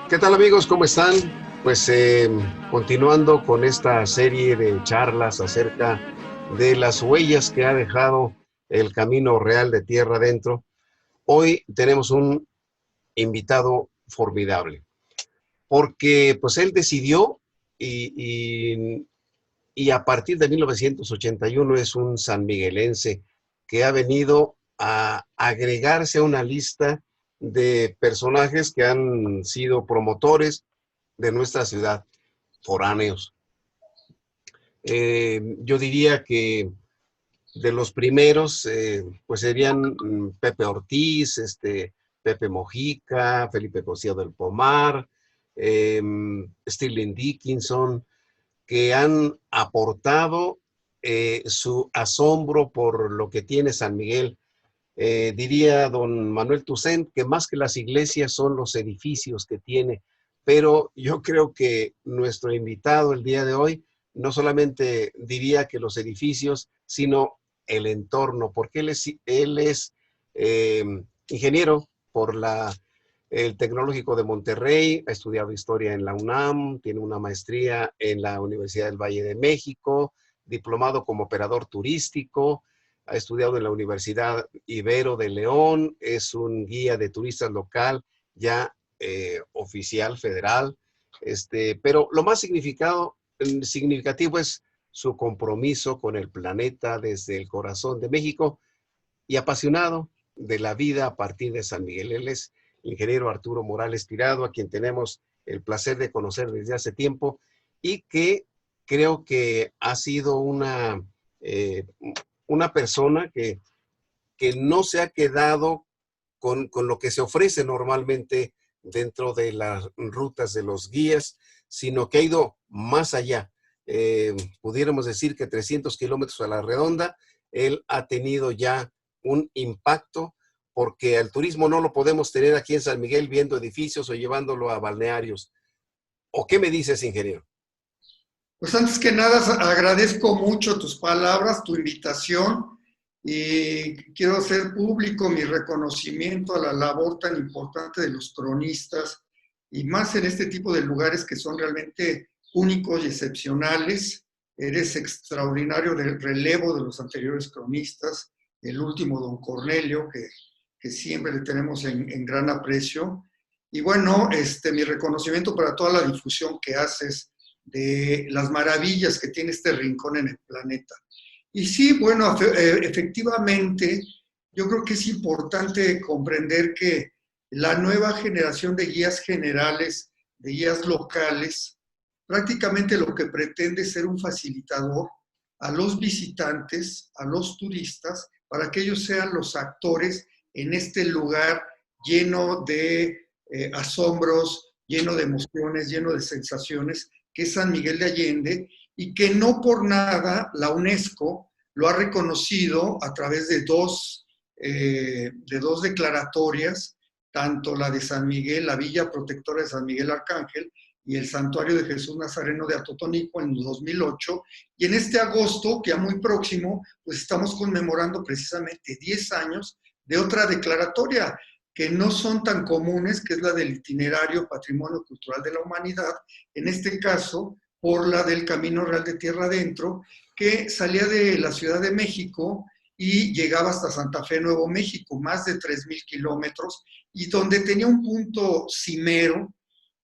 ¿Qué tal amigos? ¿Cómo están? Pues continuando con esta serie de charlas acerca de las huellas que ha dejado el Camino Real de Tierra Adentro, hoy tenemos un invitado formidable, porque pues él decidió y, y a partir de 1981 es un sanmiguelense que ha venido a agregarse a una lista de personajes que han sido promotores de nuestra ciudad, foráneos. Yo diría que de los primeros, pues serían Pepe Ortiz, Pepe Mojica, Felipe Cosío del Pomar, Stirling Dickinson, que han aportado su asombro por lo que tiene San Miguel. Diría don Manuel Toussaint que más que las iglesias son los edificios que tiene, pero yo creo que nuestro invitado el día de hoy no solamente diría que los edificios, sino el entorno, porque él es eh, ingeniero por el Tecnológico de Monterrey, ha estudiado historia en la UNAM, tiene una maestría en la Universidad del Valle de México, diplomado como operador turístico, ha estudiado en la Universidad Ibero de León, es un guía de turistas local, ya oficial federal, pero lo más significativo es su compromiso con el planeta desde el corazón de México y apasionado de la vida a partir de San Miguel. Él es el ingeniero Arturo Morales Tirado, a quien tenemos el placer de conocer desde hace tiempo y que creo que ha sido una persona que no se ha quedado con lo que se ofrece normalmente dentro de las rutas de los guías, sino que ha ido más allá. Pudiéramos decir que 300 kilómetros a la redonda, él ha tenido ya un impacto, porque al turismo no lo podemos tener aquí en San Miguel viendo edificios o llevándolo a balnearios. ¿O qué me dices, ingeniero? Pues antes que nada agradezco mucho tus palabras, tu invitación y quiero hacer público mi reconocimiento a la labor tan importante de los cronistas y más en este tipo de lugares que son realmente únicos y excepcionales. Eres extraordinario del relevo de los anteriores cronistas, el último don Cornelio, que siempre le tenemos en gran aprecio. Y bueno, mi reconocimiento para toda la difusión que haces de las maravillas que tiene este rincón en el planeta. Y sí, bueno, efectivamente, yo creo que es importante comprender que la nueva generación de guías generales, de guías locales, prácticamente lo que pretende es ser un facilitador a los visitantes, a los turistas, para que ellos sean los actores en este lugar lleno de asombros, lleno de emociones, lleno de sensaciones, que es San Miguel de Allende, y que no por nada la UNESCO lo ha reconocido a través de dos declaratorias, tanto la de San Miguel, la Villa Protectora de San Miguel Arcángel, y el Santuario de Jesús Nazareno de Atotonilco en 2008, y en este agosto, que ya muy próximo, pues estamos conmemorando precisamente 10 años de otra declaratoria, que no son tan comunes, que es la del itinerario Patrimonio Cultural de la Humanidad, en este caso por la del Camino Real de Tierra Adentro, que salía de la Ciudad de México y llegaba hasta Santa Fe, Nuevo México, más de 3,000 kilómetros, y donde tenía un punto cimero,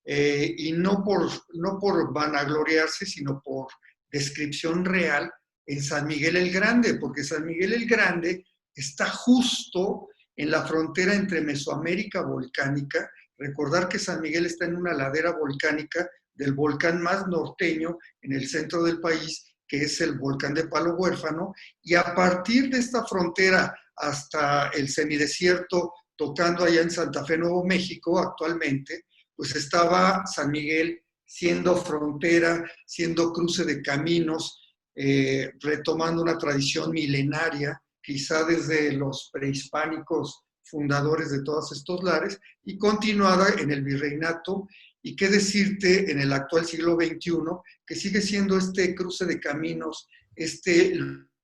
y no por vanagloriarse, sino por descripción real, en San Miguel el Grande, porque San Miguel el Grande está justo en la frontera entre Mesoamérica volcánica. Recordar que San Miguel está en una ladera volcánica del volcán más norteño en el centro del país, que es el volcán de Palo Huérfano, y a partir de esta frontera hasta el semidesierto, tocando allá en Santa Fe, Nuevo México, actualmente, pues estaba San Miguel siendo frontera, siendo cruce de caminos, retomando una tradición milenaria, quizá desde los prehispánicos fundadores de todos estos lares, y continuada en el virreinato, y qué decirte en el actual siglo XXI, que sigue siendo este cruce de caminos, este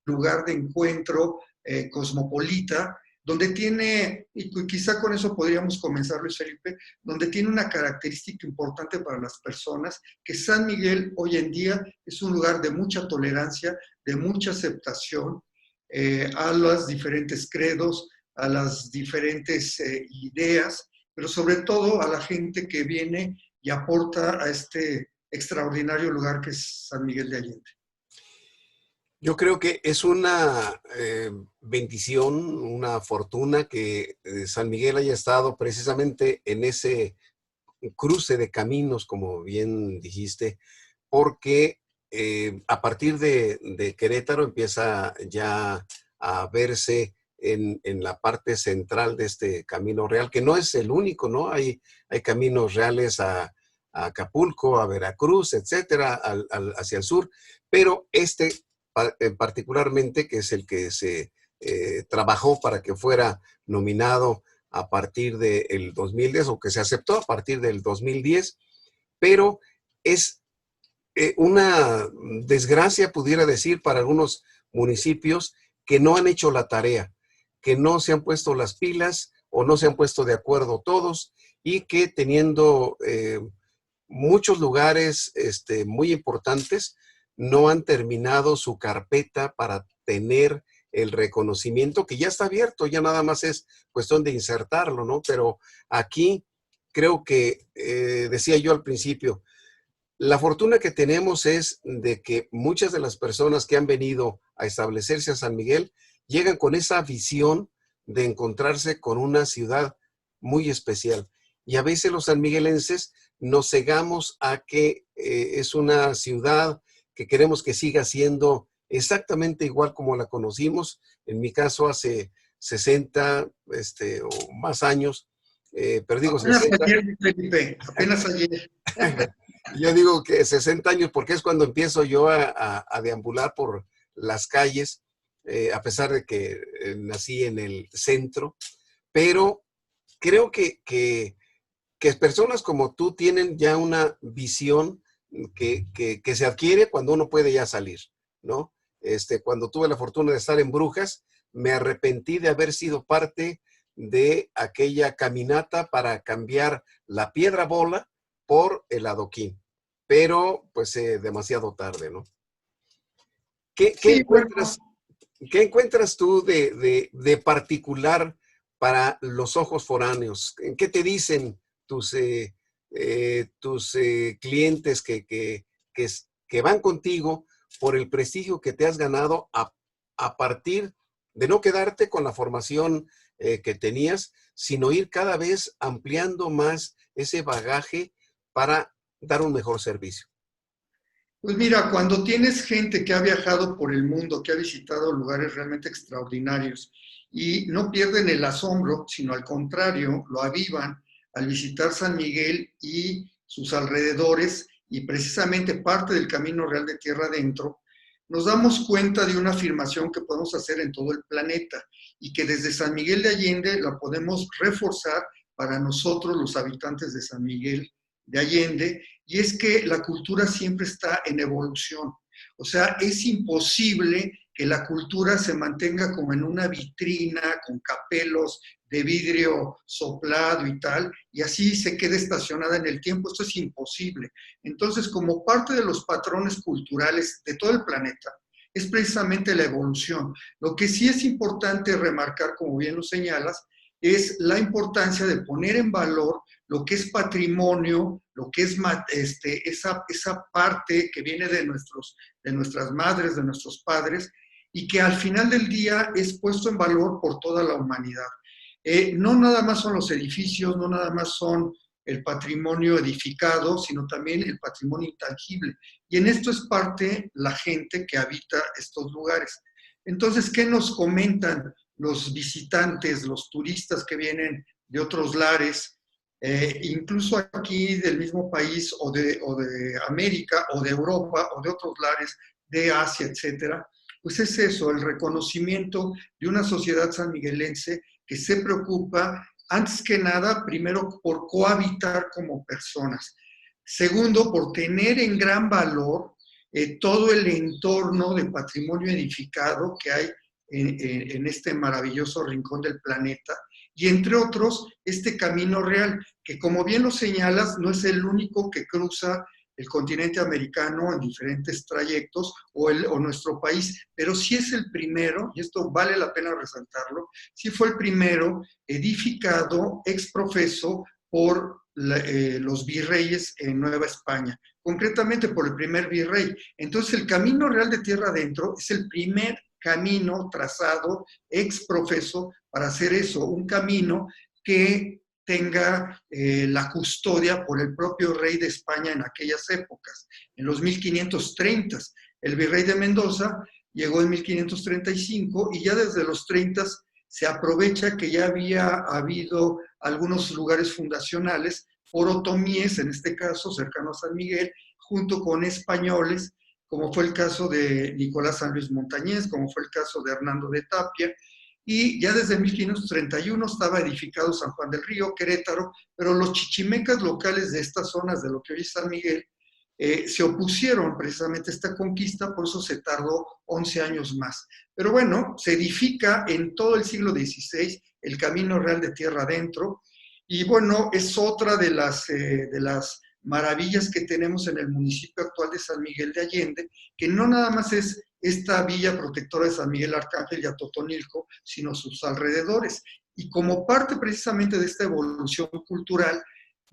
lugar de encuentro cosmopolita, donde tiene, y quizá con eso podríamos comenzar, Luis Felipe, donde tiene una característica importante para las personas, que San Miguel hoy en día es un lugar de mucha tolerancia, de mucha aceptación a los diferentes credos, a las diferentes ideas, pero sobre todo a la gente que viene y aporta a este extraordinario lugar que es San Miguel de Allende. Yo creo que es una bendición, una fortuna que San Miguel haya estado precisamente en ese cruce de caminos, como bien dijiste, porque a partir de Querétaro empieza ya a verse en la parte central de este camino real, que no es el único, ¿no? Hay caminos reales a Acapulco, a Veracruz, etcétera, hacia el sur, pero este particularmente, que es el que se trabajó para que fuera nominado a partir del 2010, o que se aceptó a partir del 2010, pero es una desgracia, pudiera decir, para algunos municipios que no han hecho la tarea, que no se han puesto las pilas o no se han puesto de acuerdo todos, y que teniendo muchos lugares muy importantes, no han terminado su carpeta para tener el reconocimiento que ya está abierto, ya nada más es cuestión de insertarlo, ¿no? Pero aquí creo que, decía yo al principio, la fortuna que tenemos es de que muchas de las personas que han venido a establecerse a San Miguel llegan con esa visión de encontrarse con una ciudad muy especial. Y a veces los sanmiguelenses nos cegamos a que es una ciudad que queremos que siga siendo exactamente igual como la conocimos. En mi caso, hace 60 o más años, pero digo Apenas 60. ayer, Felipe, apenas ayer. Yo digo que 60 años porque es cuando empiezo yo a deambular por las calles, a pesar de que nací en el centro, pero creo que personas como tú tienen ya una visión que se adquiere cuando uno puede ya salir, ¿no? Cuando tuve la fortuna de estar en Brujas, me arrepentí de haber sido parte de aquella caminata para cambiar la piedra bola por el adoquín, pero pues demasiado tarde, ¿no? ¿Qué, qué Sí, encuentras, bueno, qué encuentras tú de particular para los ojos foráneos? ¿En qué te dicen tus clientes que van contigo por el prestigio que te has ganado a partir de no quedarte con la formación que tenías, sino ir cada vez ampliando más ese bagaje para dar un mejor servicio? pues mira, cuando tienes gente que ha viajado por el mundo, que ha visitado lugares realmente extraordinarios y no pierden el asombro, sino al contrario, lo avivan al visitar San Miguel y sus alrededores y precisamente parte del Camino Real de Tierra Adentro, nos damos cuenta de una afirmación que podemos hacer en todo el planeta y que desde San Miguel de Allende la podemos reforzar para nosotros, los habitantes de San Miguel de Allende, y es que la cultura siempre está en evolución. O sea, es imposible que la cultura se mantenga como en una vitrina con capelos de vidrio soplado y tal, y así se quede estacionada en el tiempo. Esto es imposible. Entonces, como parte de los patrones culturales de todo el planeta, es precisamente la evolución. Lo que sí es importante remarcar, como bien lo señalas, es la importancia de poner en valor lo que es patrimonio, lo que es esa parte que viene de nuestras madres, de nuestros padres, y que al final del día es puesto en valor por toda la humanidad. No nada más son los edificios, no nada más son el patrimonio edificado, sino también el patrimonio intangible. Y en esto es parte la gente que habita estos lugares. Entonces, ¿qué nos comentan los visitantes, los turistas que vienen de otros lares, incluso aquí del mismo país o de América o de Europa o de otros lares, de Asia, etcétera? Pues es eso, el reconocimiento de una sociedad sanmiguelense que se preocupa, antes que nada, primero por cohabitar como personas. Segundo, por tener en gran valor todo el entorno de patrimonio edificado que hay en este maravilloso rincón del planeta, y entre otros, este Camino Real, que como bien lo señalas, no es el único que cruza el continente americano en diferentes trayectos o nuestro país, pero sí es el primero, y esto vale la pena resaltarlo, sí fue el primero edificado ex profeso por los virreyes en Nueva España, concretamente por el primer virrey. Entonces el Camino Real de Tierra Adentro es el primer camino trazado ex profeso para hacer eso, un camino que tenga la custodia por el propio rey de España en aquellas épocas, en los 1530. El virrey de Mendoza llegó en 1535 y ya desde los 30 se aprovecha que ya había habido algunos lugares fundacionales por otomíes, en este caso cercano a San Miguel, junto con españoles, como fue el caso de Nicolás San Luis Montañés, como fue el caso de Hernando de Tapia, y ya desde 1531 estaba edificado San Juan del Río, Querétaro, pero los chichimecas locales de estas zonas de lo que hoy es San Miguel se opusieron precisamente a esta conquista, por eso se tardó 11 años más. Pero bueno, se edifica en todo el siglo XVI el Camino Real de Tierra Adentro, y bueno, es otra de las maravillas que tenemos en el municipio actual de San Miguel de Allende, que no nada más es esta villa protectora de San Miguel Arcángel y Atotonilco, sino sus alrededores. Y como parte precisamente de esta evolución cultural,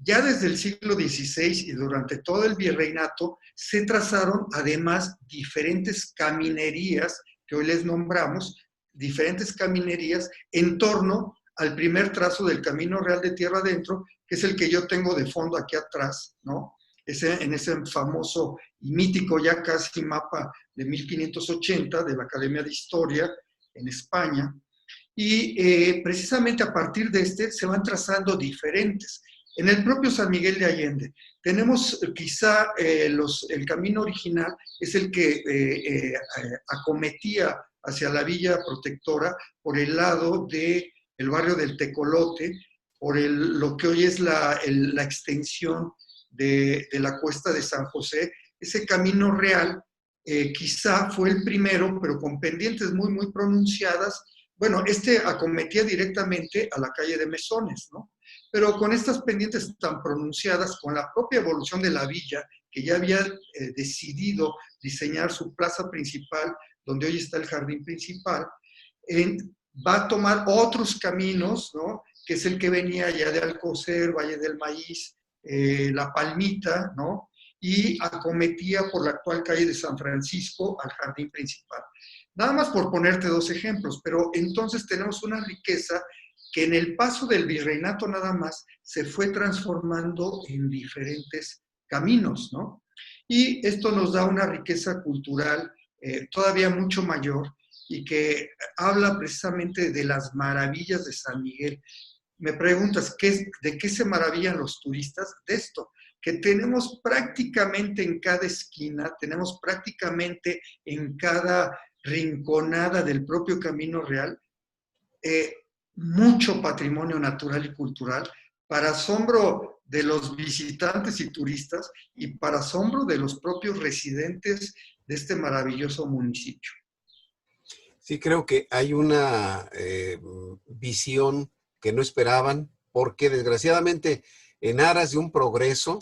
ya desde el siglo XVI y durante todo el virreinato se trazaron además diferentes caminerías, que hoy les nombramos, diferentes caminerías en torno al primer trazo del Camino Real de Tierra Adentro, que es el que yo tengo de fondo aquí atrás, ¿no? En ese famoso y mítico ya casi mapa de 1580 de la Academia de Historia en España. Y precisamente a partir de este se van trazando diferentes. En el propio San Miguel de Allende tenemos quizá el camino original, es el que acometía hacia la Villa Protectora por el lado del barrio del Tecolote, por lo que hoy es la extensión de la cuesta de San José. Ese camino real quizá fue el primero, pero con pendientes muy, muy pronunciadas. Bueno, acometía directamente a la calle de Mesones, ¿no? Pero con estas pendientes tan pronunciadas, con la propia evolución de la villa, que ya había decidido diseñar su plaza principal, donde hoy está el jardín principal, va a tomar otros caminos, ¿no? Que es el que venía ya de Alcocer, Valle del Maíz, La Palmita, ¿no? Y acometía por la actual calle de San Francisco al jardín principal. Nada más por ponerte dos ejemplos, pero entonces tenemos una riqueza que en el paso del virreinato nada más se fue transformando en diferentes caminos, ¿no? Y esto nos da una riqueza cultural todavía mucho mayor y que habla precisamente de las maravillas de San Miguel. Me preguntas, ¿de qué se maravillan los turistas? De esto, que tenemos prácticamente en cada esquina, tenemos prácticamente en cada rinconada del propio Camino Real, mucho patrimonio natural y cultural, para asombro de los visitantes y turistas y para asombro de los propios residentes de este maravilloso municipio. Sí, creo que hay una visión que no esperaban, porque desgraciadamente en aras de un progreso,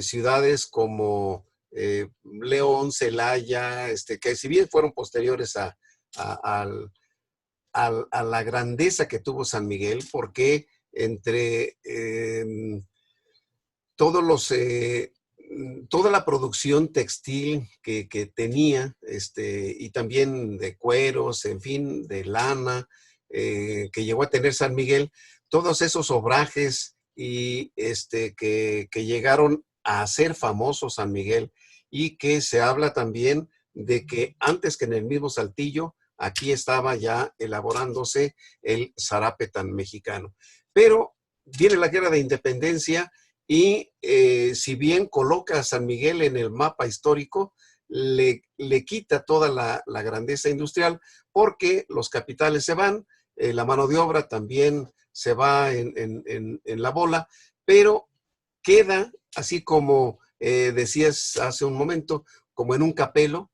ciudades como León, Celaya, que si bien fueron posteriores a la grandeza que tuvo San Miguel, porque entre todos los toda la producción textil que tenía, y también de cueros, en fin, de lana, que llegó a tener San Miguel, todos esos obrajes y que llegaron a hacer famoso San Miguel, y que se habla también de que antes que en el mismo Saltillo, aquí estaba ya elaborándose el zarape tan mexicano. Pero viene la Guerra de Independencia y si bien coloca a San Miguel en el mapa histórico, le quita toda la grandeza industrial, porque los capitales se van, la mano de obra también se va en la bola, pero queda, así como decías hace un momento, como en un capelo,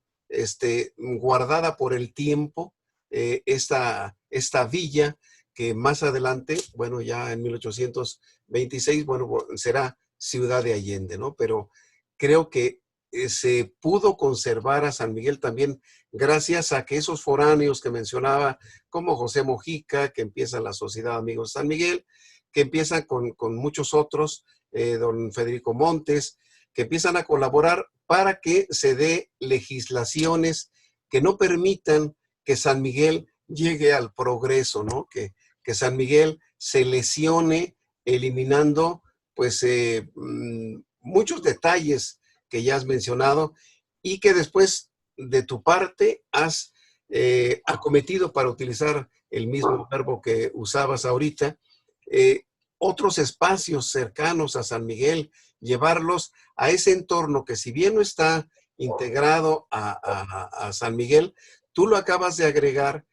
guardada por el tiempo, esta villa que más adelante, bueno, ya en 1826, bueno, será Ciudad de Allende, ¿no? Pero creo que se pudo conservar a San Miguel también gracias a que esos foráneos que mencionaba, como José Mojica, que empieza la Sociedad Amigos de San Miguel, que empiezan con muchos otros, don Federico Montes, que empiezan a colaborar para que se dé legislaciones que no permitan que San Miguel llegue al progreso, ¿no? Que San Miguel se lesione eliminando pues muchos detalles que ya has mencionado y que después de tu parte has acometido, para utilizar el mismo verbo que usabas ahorita, eh, otros espacios cercanos a San Miguel, llevarlos a ese entorno que si bien no está integrado a San Miguel, tú lo acabas de agregar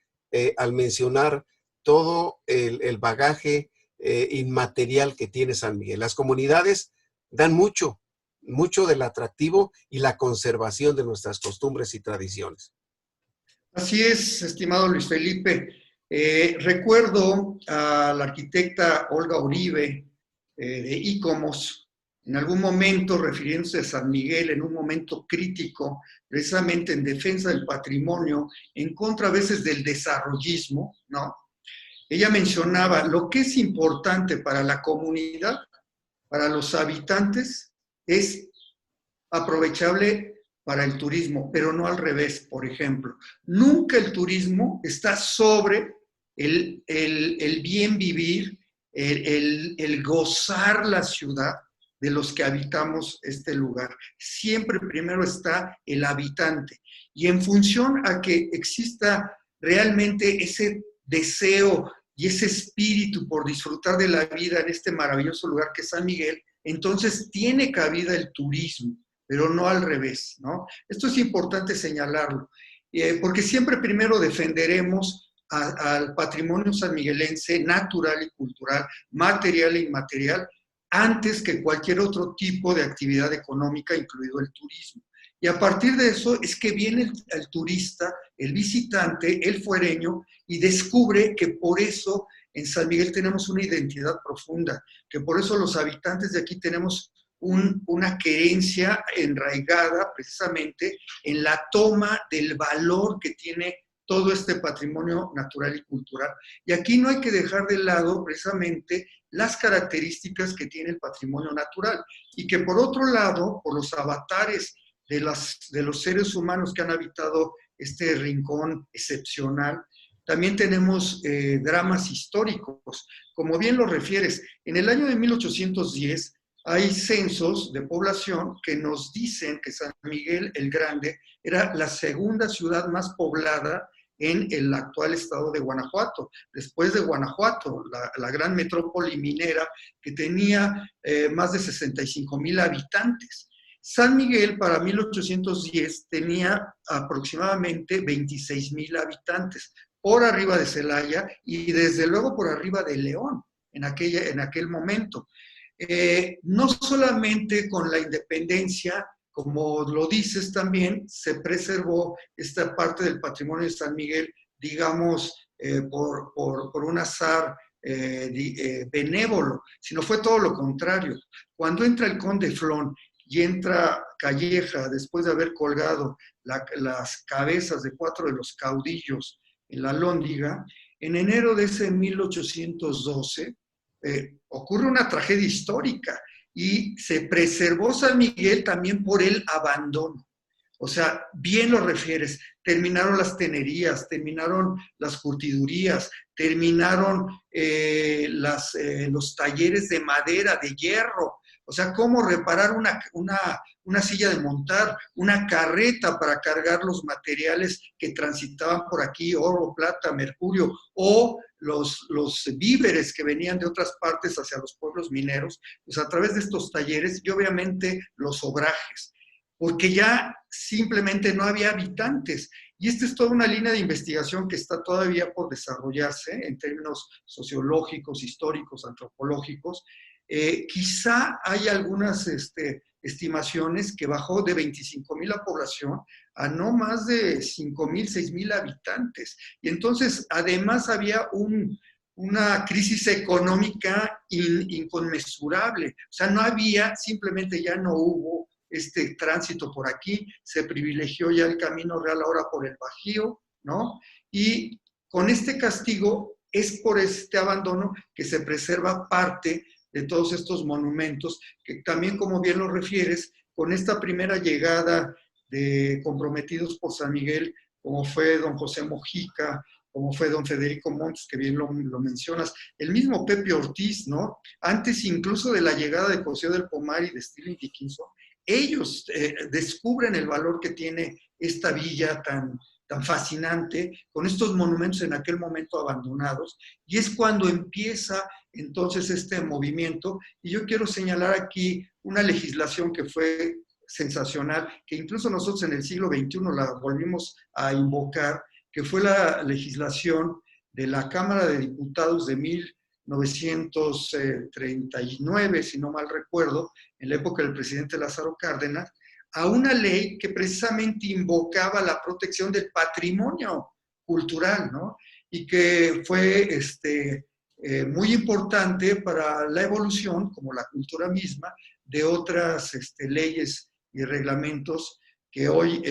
al mencionar todo el bagaje inmaterial que tiene San Miguel. Las comunidades dan mucho, mucho del atractivo y la conservación de nuestras costumbres y tradiciones. Así es, estimado Luis Felipe. Recuerdo a la arquitecta Olga Uribe de ICOMOS, en algún momento refiriéndose a San Miguel, en un momento crítico, precisamente en defensa del patrimonio, en contra a veces del desarrollismo, ¿no? Ella mencionaba lo que es importante para la comunidad, para los habitantes, es aprovechable para el turismo, pero no al revés, por ejemplo. Nunca el turismo está sobre el bien vivir, el gozar la ciudad de los que habitamos este lugar. Siempre primero está el habitante. Y en función a que exista realmente ese deseo y ese espíritu por disfrutar de la vida en este maravilloso lugar que es San Miguel, entonces tiene cabida el turismo, pero no al revés, ¿no? Esto es importante señalarlo, porque siempre primero defenderemos al patrimonio sanmiguelense natural y cultural, material e inmaterial, antes que cualquier otro tipo de actividad económica, incluido el turismo. Y a partir de eso es que viene el turista, el visitante, el fuereño, y descubre que por eso en San Miguel tenemos una identidad profunda, que por eso los habitantes de aquí tenemos una querencia enraigada precisamente en la toma del valor que tiene todo este patrimonio natural y cultural. Y aquí no hay que dejar de lado precisamente las características que tiene el patrimonio natural y que por otro lado, por los avatares de los seres humanos que han habitado este rincón excepcional, también tenemos dramas históricos. Como bien lo refieres, en el año de 1810 hay censos de población que nos dicen que San Miguel el Grande era la segunda ciudad más poblada en el actual estado de Guanajuato, después de Guanajuato, la gran metrópoli minera que tenía más de 65,000 habitantes. San Miguel para 1810 tenía aproximadamente 26,000 habitantes, por arriba de Celaya y desde luego por arriba de León en aquel momento. No solamente con la independencia, como lo dices también, se preservó esta parte del patrimonio de San Miguel, digamos, por un azar benévolo, sino fue todo lo contrario. Cuando entra el conde Flón y entra Calleja, después de haber colgado las cabezas de 4 de los caudillos en la Lóndiga, en enero de ese 1812, ocurre una tragedia histórica y se preservó San Miguel también por el abandono. O sea, bien lo refieres, terminaron las tenerías, terminaron las curtidurías, terminaron los talleres de madera, de hierro. O sea, cómo reparar una silla de montar, una carreta para cargar los materiales que transitaban por aquí, oro, plata, mercurio, o los víveres que venían de otras partes hacia los pueblos mineros, pues a través de estos talleres y obviamente los obrajes, porque ya simplemente no había habitantes. Y esta es toda una línea de investigación que está todavía por desarrollarse en términos sociológicos, históricos, antropológicos, Quizá hay algunas estimaciones que bajó de 25,000 la población a no más de 5,000, 6,000 habitantes. Y entonces, además, había una crisis económica inconmensurable. O sea, no había, simplemente ya no hubo este tránsito por aquí, se privilegió ya el Camino Real ahora por el Bajío, ¿no? Y con este castigo es por este abandono que se preserva parte de todos estos monumentos, que también, como bien lo refieres, con esta primera llegada de comprometidos por San Miguel, como fue don José Mojica, como fue don Federico Montes, que bien lo mencionas, el mismo Pepe Ortiz, ¿no? Antes incluso de la llegada de José del Pomar y de Stirling Dickinson, ellos descubren el valor que tiene esta villa tan fascinante, con estos monumentos en aquel momento abandonados, y es cuando empieza entonces este movimiento, y yo quiero señalar aquí una legislación que fue sensacional, que incluso nosotros en el siglo XXI la volvimos a invocar, que fue la legislación de la Cámara de Diputados de 1939, si no mal recuerdo, en la época del presidente Lázaro Cárdenas, a una ley que precisamente invocaba la protección del patrimonio cultural, ¿no? Y que fue muy importante para la evolución, como la cultura misma, de otras leyes y reglamentos que hoy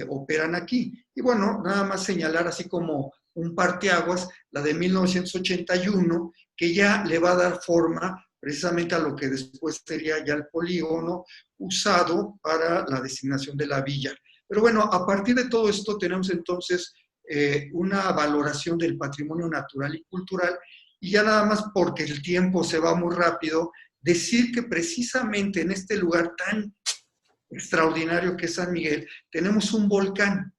operan aquí. Y bueno, nada más señalar así como un parteaguas, la de 1981, que ya le va a dar forma precisamente a lo que después sería ya el polígono usado para la designación de la villa. Pero bueno, a partir de todo esto tenemos entonces una valoración del patrimonio natural y cultural, y ya nada más porque el tiempo se va muy rápido, decir que precisamente en este lugar tan extraordinario que es San Miguel, tenemos un volcán.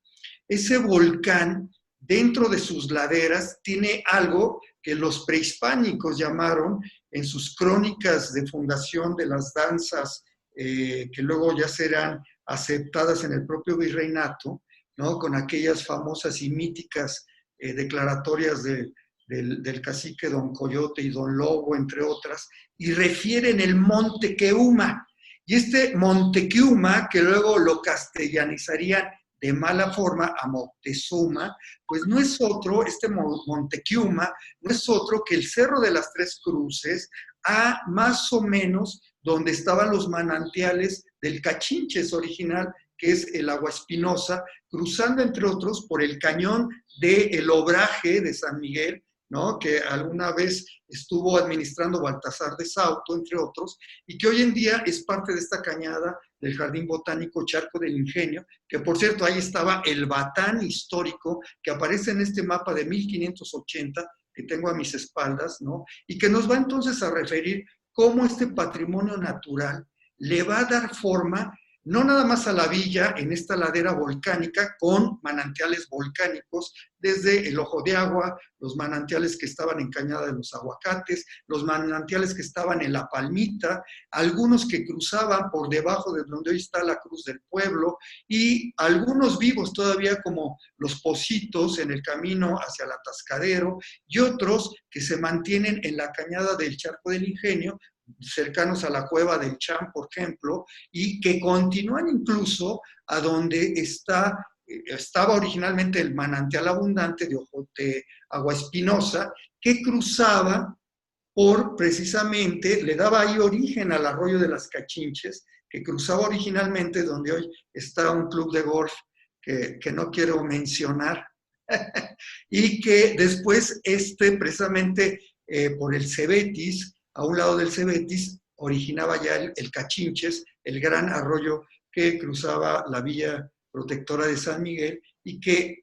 Ese volcán, dentro de sus laderas, tiene algo que los prehispánicos llamaron en sus crónicas de fundación de las danzas, que luego ya serán aceptadas en el propio virreinato, ¿no? Con aquellas famosas y míticas declaratorias del cacique Don Coyote y Don Lobo, entre otras, y refieren el monte Keuma. Y este Montequiuma, que luego lo castellanizarían de mala forma a Moctezuma, pues no es otro, este Montequiuma, no es otro que el Cerro de las Tres Cruces, a más o menos donde estaban los manantiales del Cachinches original, que es el Agua Espinosa, cruzando entre otros por el cañón del Obraje de San Miguel, ¿no? Que alguna vez estuvo administrando Baltasar de Sauto, entre otros, y que hoy en día es parte de esta cañada del Jardín Botánico Charco del Ingenio, que por cierto ahí estaba el batán histórico que aparece en este mapa de 1580 que tengo a mis espaldas, ¿no? Y que nos va entonces a referir cómo este patrimonio natural le va a dar forma no nada más a la villa en esta ladera volcánica con manantiales volcánicos, desde el Ojo de Agua, los manantiales que estaban en Cañada de los Aguacates, los manantiales que estaban en La Palmita, algunos que cruzaban por debajo de donde hoy está la Cruz del Pueblo, y algunos vivos todavía como los Pocitos en el camino hacia el Atascadero, y otros que se mantienen en la Cañada del Charco del Ingenio, cercanos a la Cueva del Cham, por ejemplo, y que continúan incluso a donde estaba originalmente el manantial abundante de Agua Espinosa, que cruzaba por precisamente, le daba ahí origen al arroyo de las Cachinches, que cruzaba originalmente donde hoy está un club de golf que no quiero mencionar, y que después precisamente por el Cebetis, a un lado del Cebetis, originaba ya el Cachinches, el gran arroyo que cruzaba la villa protectora de San Miguel y que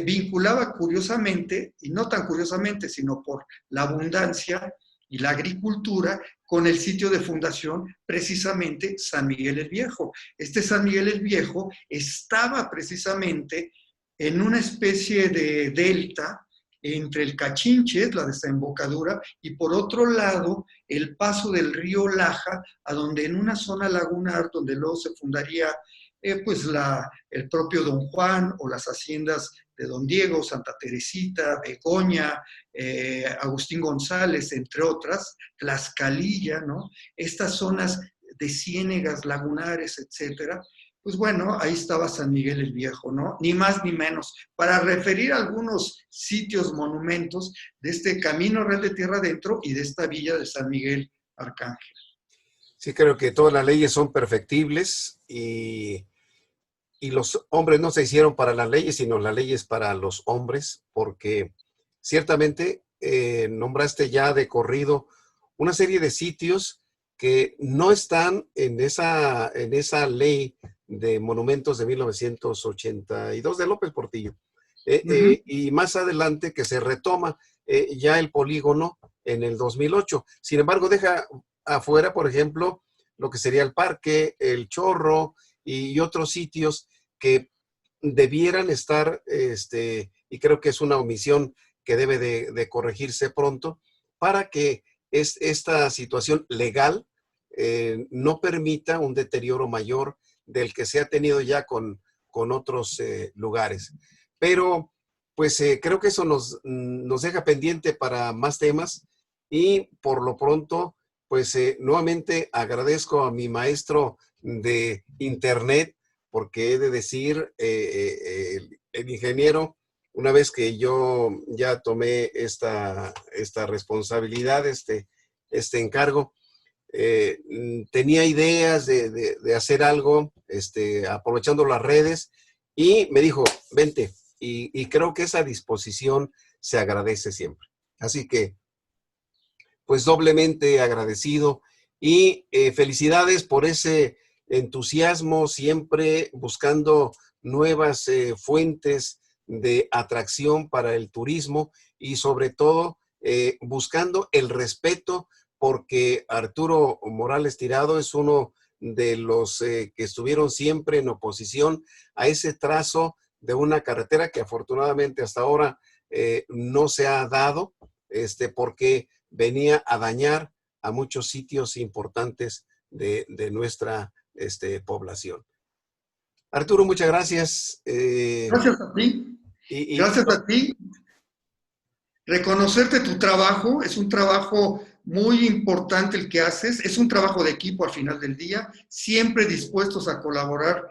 vinculaba curiosamente, y no tan curiosamente, sino por la abundancia y la agricultura, con el sitio de fundación, precisamente San Miguel el Viejo. Este San Miguel el Viejo estaba precisamente en una especie de delta entre el Cachinches, la desembocadura, y por otro lado el paso del río Laja, a donde en una zona lagunar, donde luego se fundaría pues el propio Don Juan o las haciendas de Don Diego, Santa Teresita, Begoña, Agustín González, entre otras, Tlaxcalilla, ¿no? Estas zonas de ciénegas lagunares, etcétera. Pues bueno, ahí estaba San Miguel el Viejo, ¿no? Ni más ni menos. Para referir a algunos sitios, monumentos de este Camino Real de Tierra Adentro y de esta villa de San Miguel Arcángel. Sí, creo que todas las leyes son perfectibles y los hombres no se hicieron para las leyes, sino las leyes para los hombres, porque ciertamente nombraste ya de corrido una serie de sitios que no están en esa ley de monumentos de 1982 de López Portillo. Y más adelante que se retoma ya el polígono en el 2008. Sin embargo, deja afuera, por ejemplo, lo que sería el Parque, el Chorro y otros sitios que debieran estar, y creo que es una omisión que debe de corregirse pronto, para que esta situación legal no permita un deterioro mayor del que se ha tenido ya con otros lugares. Pero pues creo que eso nos deja pendiente para más temas y por lo pronto, pues nuevamente agradezco a mi maestro de internet, porque he de decir, el ingeniero, una vez que yo ya tomé esta responsabilidad, este encargo, tenía ideas de hacer algo, aprovechando las redes, y me dijo, vente, y creo que esa disposición se agradece siempre. Así que, pues doblemente agradecido y felicidades por ese entusiasmo, siempre buscando nuevas fuentes de atracción para el turismo y sobre todo buscando el respeto, porque Arturo Morales Tirado es uno de los que estuvieron siempre en oposición a ese trazo de una carretera que afortunadamente hasta ahora no se ha dado, porque venía a dañar a muchos sitios importantes de nuestra población. Arturo, muchas gracias. Gracias a ti. Gracias a ti. Reconocerte tu trabajo, es un trabajo muy importante el que haces, es un trabajo de equipo al final del día, siempre dispuestos a colaborar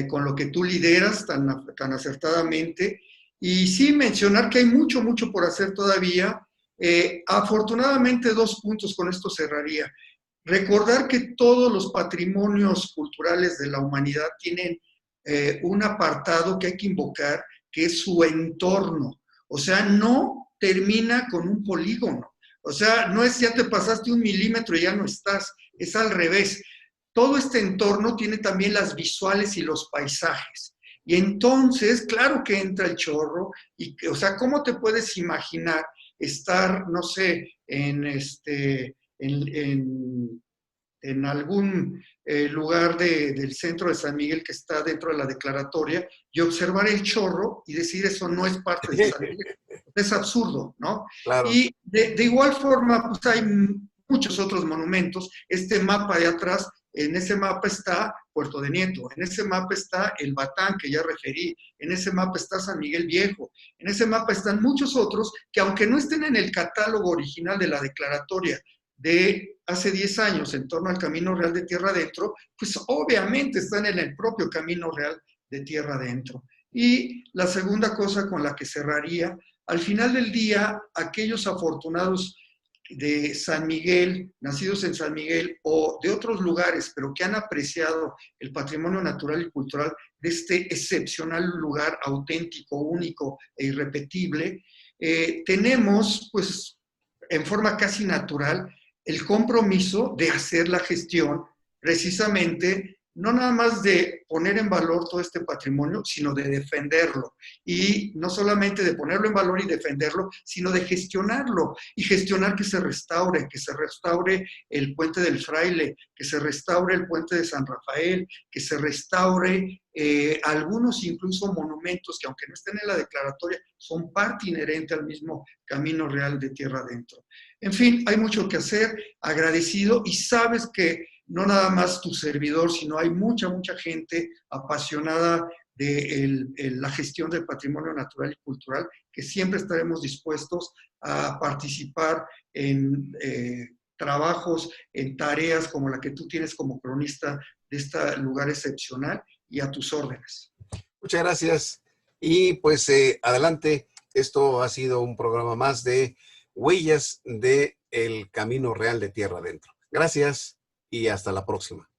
con lo que tú lideras tan acertadamente. Y sí, mencionar que hay mucho, mucho por hacer todavía. Afortunadamente, 2 puntos, con esto cerraría. Recordar que todos los patrimonios culturales de la humanidad tienen un apartado que hay que invocar, que es su entorno. O sea, no termina con un polígono. O sea, no es ya te pasaste 1 milímetro y ya no estás, es al revés. Todo este entorno tiene también las visuales y los paisajes. Y entonces, claro que entra el Chorro, y, o sea, ¿cómo te puedes imaginar estar, no sé, en algún lugar del centro de San Miguel que está dentro de la declaratoria y observar el Chorro y decir eso no es parte de San Miguel? Es absurdo, ¿no? Claro. Y de igual forma, pues hay muchos otros monumentos. Este mapa de atrás, en ese mapa está Puerto de Nieto, en ese mapa está el Batán, que ya referí, en ese mapa está San Miguel Viejo, en ese mapa están muchos otros que, aunque no estén en el catálogo original de la declaratoria de hace 10 años en torno al Camino Real de Tierra Adentro, pues obviamente están en el propio Camino Real de Tierra Adentro. Y la segunda cosa con la que cerraría, al final del día, aquellos afortunados de San Miguel, nacidos en San Miguel o de otros lugares, pero que han apreciado el patrimonio natural y cultural de este excepcional lugar auténtico, único e irrepetible, tenemos, pues, en forma casi natural, el compromiso de hacer la gestión precisamente, no nada más de poner en valor todo este patrimonio, sino de defenderlo. Y no solamente de ponerlo en valor y defenderlo, sino de gestionarlo. Y gestionar que se restaure el Puente del Fraile, que se restaure el Puente de San Rafael, que se restaure algunos incluso monumentos que, aunque no estén en la declaratoria, son parte inherente al mismo Camino Real de Tierra Adentro. En fin, hay mucho que hacer, agradecido, y sabes que no nada más tu servidor, sino hay mucha, mucha gente apasionada de la gestión del patrimonio natural y cultural, que siempre estaremos dispuestos a participar en trabajos, en tareas como la que tú tienes como cronista de este lugar excepcional, y a tus órdenes. Muchas gracias. Y pues adelante, esto ha sido un programa más de Huellas del Camino Real de Tierra Adentro. Gracias y hasta la próxima.